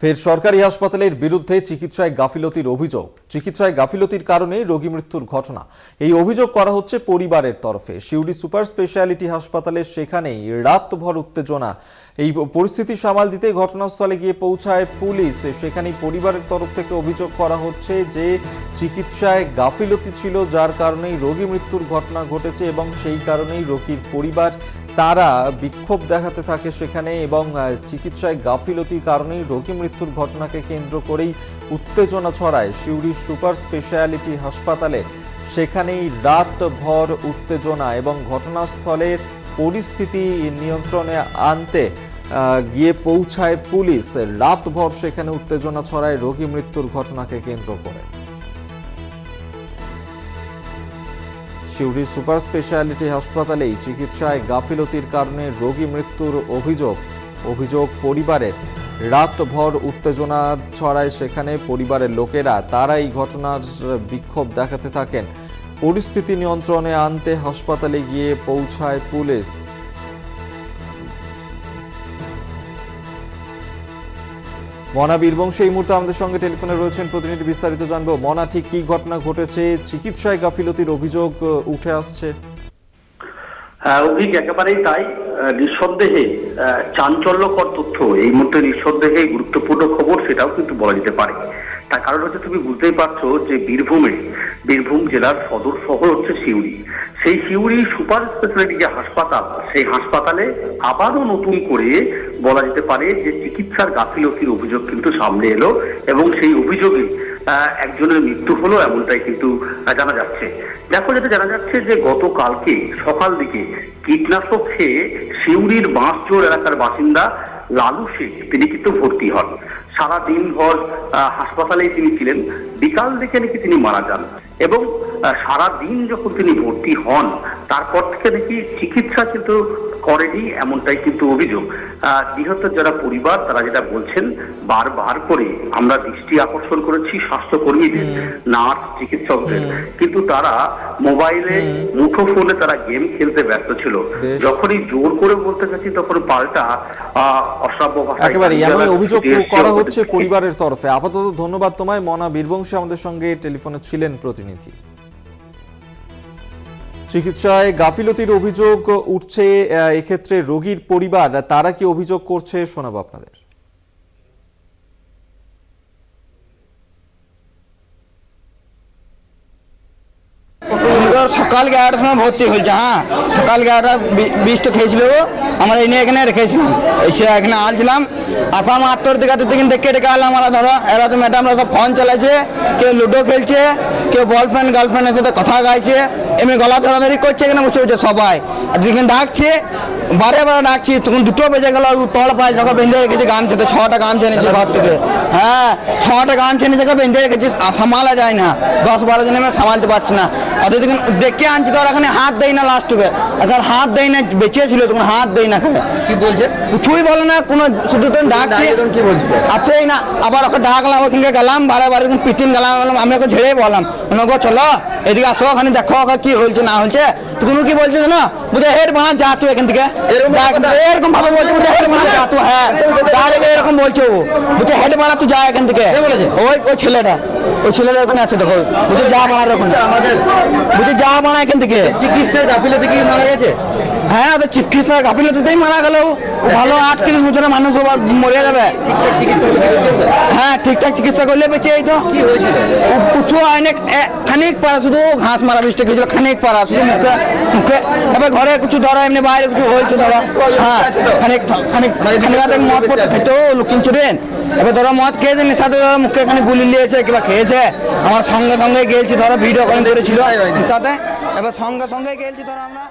ফের সরকারি হাসপাতালের বিরুদ্ধে চিকিৎসায় গাফিলতির অভিযোগ। চিকিৎসায় গাফিলতির কারণে রোগী মৃত্যুর ঘটনা, এই অভিযোগ করা হচ্ছে পরিবারের তরফে। সিউড়ি সুপার স্পেশালিটি হাসপাতালে সেখানেই রাতভর উত্তেজনা। এই পরিস্থিতি সামাল দিতে ঘটনাস্থলে গিয়ে পৌঁছায় পুলিশ। সেখানেই পরিবারের তরফ থেকে অভিযোগ করা হচ্ছে যে চিকিৎসায় গাফিলতি ছিল, যার কারণেই রোগী মৃত্যুর ঘটনা ঘটেছে এবং সেই কারণেই রোগীর পরিবার তারা বিক্ষোভ দেখাতে থাকে সেখানে, এবং চিকিৎসায় গাফিলতির কারণেই রোগী মৃত্যুর ঘটনাকে কেন্দ্র করেই উত্তেজনা ছড়ায় সিউড়ি সুপার স্পেশালিটি হাসপাতালে। সেখানেই রাতভর উত্তেজনা এবং ঘটনাস্থলের পরিস্থিতি নিয়ন্ত্রণে আনতে গিয়ে পৌঁছায় পুলিশ। রাতভর সেখানে উত্তেজনা ছড়ায় রোগী মৃত্যুর ঘটনাকে কেন্দ্র করে। সিউড়ি সুপার স্পেশালিটি হাসপাতালেই চিকিৎসায় গাফিলতির কারণে রোগী মৃত্যুর অভিযোগ পরিবারের। রাতভর উত্তেজনা ছড়ায় সেখানে পরিবারের লোকেরা, তারা এই ঘটনার বিক্ষোভ দেখাতে থাকেন। পরিস্থিতি নিয়ন্ত্রণে আনতে হাসপাতালে গিয়ে পৌঁছায় পুলিশ। মনা বীরবংশী এই মুহূর্তে আমাদের সঙ্গে টেলিফোনে রয়েছেন, প্রতিনিধি বিস্তারিত জানবো। মনা, ঠিক কি ঘটনা ঘটেছে? চিকিৎসায় গাফিলতির অভিযোগ উঠে আসছে। অভিক একেবারেই তাই। নিঃসন্দেহে চাঞ্চল্যকর তথ্য, এই মুহূর্তে নিঃসন্দেহে গুরুত্বপূর্ণ খবর, সেটাও কিন্তু বলা যেতে পারে। তার কারণ হচ্ছে, তুমি বুঝতেই পারছো যে বীরভূম জেলার সদর শহর হচ্ছে সিউড়ি। সেই সিউড়ি সুপার স্পেশালিটি যে হাসপাতাল, সেই হাসপাতালে আবারও নতুন করে বলা যেতে পারে যে চিকিৎসার গাফিলতির অভিযোগ কিন্তু সামনে এলো, এবং সেই অভিযোগে একজনের মৃত্যু হলো, এমনটাই কিন্তু জানা যাচ্ছে। দেখো, যেটা জানা যাচ্ছে যে গতকালকে সকাল দিকে কীটনাশক খেয়ে সিউড়ির বাঁশজোড় এলাকার বাসিন্দা লালু শেখ তিনি কিন্তু ভর্তি হন। সারা দিনভর হাসপাতালেই তিনি ছিলেন। বিকাল দিকে নাকি তিনি মারা যান, এবং সারা দিন যখন তিনি ভর্তি হন তারপর থেকে নাকি চিকিৎসা কিন্তু করেনি, এমনটাই কিন্তু অভিযোগ। বৃহত্তর যারা পরিবার তারা যেটা বলছেন, বারবার করে আমরা দৃষ্টি আকর্ষণ করেছি স্বাস্থ্যকর্মীদের, নার্স, চিকিৎসকদের, কিন্তু তারা মোবাইলে মুঠোফোনে তারা গেম খেলতে ব্যস্ত ছিল। যখনই জোর করে বলতে গেছি তখন পাল্টা অশ্রাব্য ভাষায় অভিযোগ করা হচ্ছে পরিবারের তরফে। আপাতত ধন্যবাদ তোমায়। মনা বীরবংশী আমাদের সঙ্গে টেলিফোনে ছিলেন প্রতিনিধি। চিকিৎসায় গাফিলতির অভিযোগ উঠছে, এক্ষেত্রে রোগীর পরিবার তারা কি অভিযোগ করছে শোনাবো আপনাদের। সকাল 11টার সময় ভর্তি হয়েছে। হ্যাঁ, সকাল 11:20 খেয়েছিল, আমরা এখানে রেখেছিলাম। এসে এখানে আনছিলাম, আসাম আত্মর দিকে ডেকে আলাম। আমরা ধরো এরা তো ম্যাডামরা সব ফোন চালাইছে, কেউ লুডো খেলছে, কেউ বয়ফ্রেন্ড গার্লফ্রেন্ডের সাথে কথা গাইছে, এমনি গলা ধরাধরি করছে, এখানে বসে বসে সবাই। আর যেখানে ডাকছে, বারে ডাকছি, তখন 2টো বেজে গেল। তল পায়ে জায়গা বেঁধে রেখেছে গামছে, তো 6টা গামছা এনেছে ঘর থেকে। হ্যাঁ, 6টা গামছা এনে জায়গা বেঁধে রেখেছি, সামালা যায় না। 10-12 জন আমি সামালতে পারছি না। অথচ ডেকে আনছি তো এখানে হাত দেয় না, লাস্টকে এখন হাত দেয় না, বেঁচে ছিল তখন হাত দেয় না। কি বলছে? কিছুই বলে না, কোনো শুধু তো ডাকছে। কি বলছে? আছেই না, আবার ওকে ডাকলাম, ওখানে গেলাম, বারে পিটিন গেলাম। আমি ওকে ঝেড়ে বললাম, গো চলো এদিকে আসো, ওখানে দেখো ওকে কি হয়েছে না হয়েছে। তুমি কি বলছো না, বুঝে হেড বানা যা তুই এখান থেকে, এরকম ভাবে বলছে, হেড বানা যা তুই। হ্যাঁ, এরকম বলছে ও, বুঝে হেড বানা তুই যা এখান থেকে। ওই ছেলেটা ওখানে আছে, দেখো বুঝে যা বানা, বুঝে যা বানা এখান থেকে। চিকিৎসার গাফিলতি কি মারা গেছে? হ্যাঁ, ওদের চিকিৎসার গাফিলতিতেই মারা গেল। ভালো 38 বছরের মানুষ মরে যাবে। হ্যাঁ, ঠিকঠাক চিকিৎসা করলে বেঁচে এই তো। কি হয়েছিল? কিছু অনেক খানিক পারা, শুধু ঘাস মারা বৃষ্টি খেয়েছিল, খানিক পারা শুধু মুখে। এবার ঘরে কিছু ধরো, এমনি বাইরে কিছু হয়েছে ধরো। হ্যাঁ, খানিক মদ পড়তে খেতো লুকিন চুরেন। এবার ধরো মদ খেয়েছে, নেশাতে ধরো মুখে এখানে গুলি নিয়েছে কিংবা খেয়েছে। আমার সঙ্গে গেছি, ধরো ভিডিও কলিং করেছিল নেশাতে, এবার সঙ্গে গেছি ধরো আমরা।